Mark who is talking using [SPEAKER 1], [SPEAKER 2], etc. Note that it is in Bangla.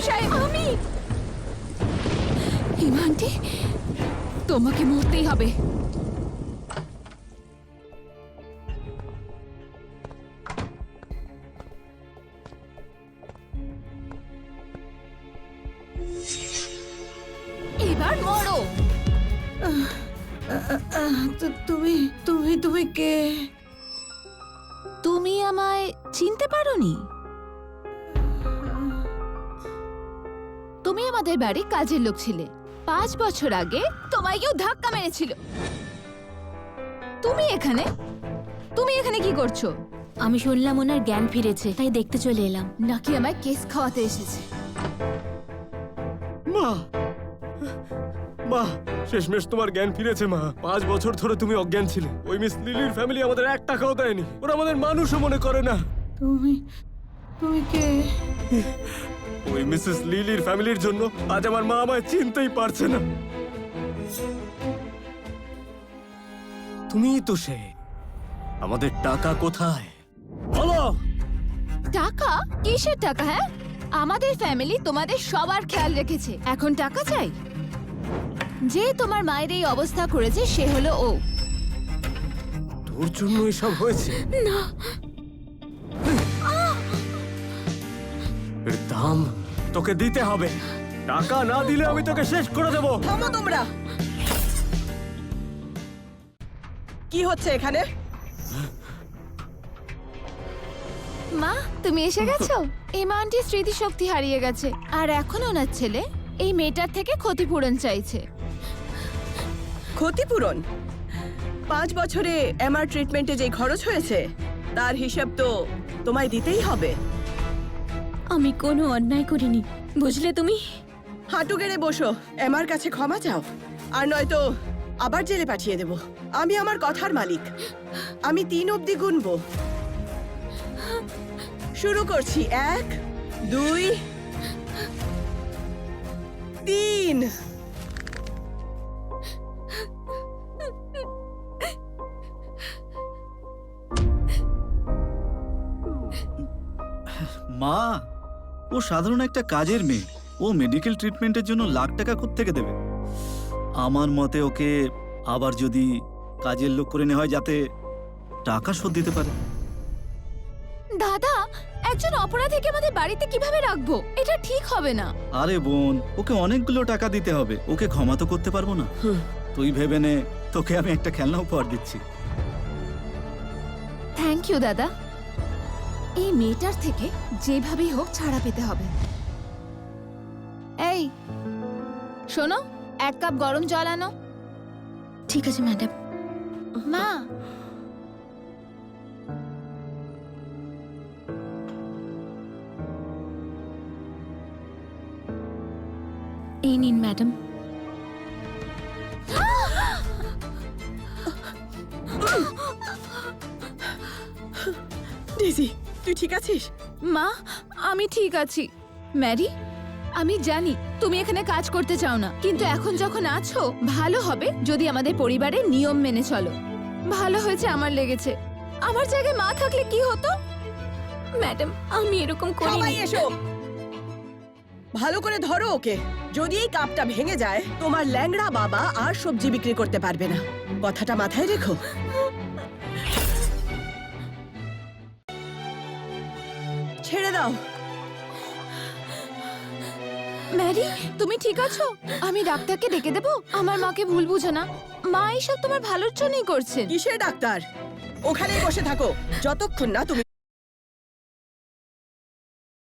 [SPEAKER 1] সাহেব, আমি হিমা আন্টি, তোমাকে মরতেই হবে। এবার মরো।
[SPEAKER 2] তুমি তুমি তুমি কে?
[SPEAKER 1] তুমি আমায় চিনতে পারোনি? তুমি আমাদের বাড়ি কাজের লোক ছিলে। 5 বছর আগে তোমায় কেউ ধাক্কা মেরেছিল। তুমি এখানে কি করছো?
[SPEAKER 3] আমি শুনলাম ওনার জ্ঞান ফিরেছে, তাই দেখতে চলে এলাম।
[SPEAKER 1] নাকি আমায় কেস খাওয়াতে এসেছে?
[SPEAKER 4] মা, মা, শেষমেশ তোমার জ্ঞান ফিরেছে মা। 5 বছর ধরে তুমি অজ্ঞান ছিলে। ওই মিস লিলির ফ্যামিলি আমাদের 1 টাকাও দেয়নি। ওরা আমাদের মানুষও মনে করে না।
[SPEAKER 2] তুমি তুমি কে?
[SPEAKER 4] ওই মিসেস লিলির ফ্যামিলির জন্য আজ আমার মা আমায় চিনতেই পারছে না। তুমিই তো সে। আমাদের টাকা কোথায় বলো?
[SPEAKER 1] টাকা? কিসের টাকা? হ্যাঁ, আমাদের ফ্যামিলি তোমাদের সবার খেয়াল রেখেছে। এখন টাকা চাই? যে তোমার মায়ের এই অবস্থা করেছে সে হলো ও।
[SPEAKER 4] তোর জন্য এসব হয়েছে?
[SPEAKER 1] না,
[SPEAKER 4] এর দাম তোকে দিতে হবে। টাকা না দিলে আমি তোকে শেষ করে দেব।
[SPEAKER 2] থামো তোমরা। কি হচ্ছে এখানে?
[SPEAKER 1] মা তুমি এসে গেছো। এমা আন্টির স্মৃতিশক্তি হারিয়ে গেছে, আর এখন ওনার ছেলে এই মেয়েটার থেকে ক্ষতিপূরণ চাইছে।
[SPEAKER 2] ক্ষতিপূরণ? 5 বছরে এমআর ট্রিটমেন্টে যে খরচ হয়েছে তার হিসাব তো তোমায় দিতেই হবে।
[SPEAKER 3] আমি কোনো অন্যায় করিনি, বুঝলে তুমি?
[SPEAKER 2] হাঁটু গেড়ে বসো, এমআর কাছে ক্ষমা চাও, আর নয়তো আবার জেলে পাঠিয়ে দেব। আমি আমার কথার মালিক। আমি 3 অবধি গুনবো। শুরু করছি। 1 2 3।
[SPEAKER 5] মা, ও সাধারণ একটা কাজের মেয়ে। ও মেডিকেল ট্রিটমেন্টের জন্য লাখ টাকা কোত্থেকে দেবে? আমার মতে ওকে আবার যদি কাজের লোক করে নেওয়া হয়, যাতে টাকা শোধ দিতে পারে।
[SPEAKER 1] দাদা, একজন অপরাধীকে আমাদের বাড়িতে কিভাবে রাখবো? এটা ঠিক হবে না।
[SPEAKER 5] আরে বোন, ওকে অনেকগুলো টাকা দিতে হবে। ওকে ক্ষমা তো করতে পারবো না। তুই ভেবে নে, তোকে আমি একটা খেলনা উপহার দিচ্ছি।
[SPEAKER 1] থ্যাংক ইউ দাদা। এই মেয়েটার থেকে যেভাবেই হোক ছাড়া পেতে হবে। এই শোনো, 1 কাপ গরম জল আনো।
[SPEAKER 3] ঠিক আছে ম্যাডাম।
[SPEAKER 1] মা,
[SPEAKER 3] এই নিন ম্যাডাম।
[SPEAKER 2] ডেজি, তুই ঠিক আছিস?
[SPEAKER 1] মা আমি ঠিক আছি। ম্যারি, আমি জানি তুমি এখানে কাজ করতে চাও না, কিন্তু এখন যখন আছো ভালো হবে যদি আমাদের পরিবারের নিয়ম মেনে চলো। ভালো হয়েছে আমার লেগেছে। আমার জায়গায় মা থাকলে কি হতো?
[SPEAKER 3] ম্যাডাম, আমি এরকম
[SPEAKER 2] সবাই
[SPEAKER 3] করিনি।
[SPEAKER 2] এসো, ভালো করে ধরো ওকে। যদি এই কাপটা ভেঙে যায়, তোমার ল্যাংড়া বাবা আর সবজি বিক্রি করতে পারবে না। কথাটা মাথায় রেখো। ছেড়ে দাও।
[SPEAKER 1] ম্যারি, তুমি ঠিক আছো? আমি ডাক্তারকে ডেকে দেবো? আমার মাকে ভুল বুঝো না। মা এইসব তোমার ভালোর জন্যই করছেন।
[SPEAKER 2] কিসের ডাক্তার? ওখানেই বসে থাকো যতক্ষণ না তুমি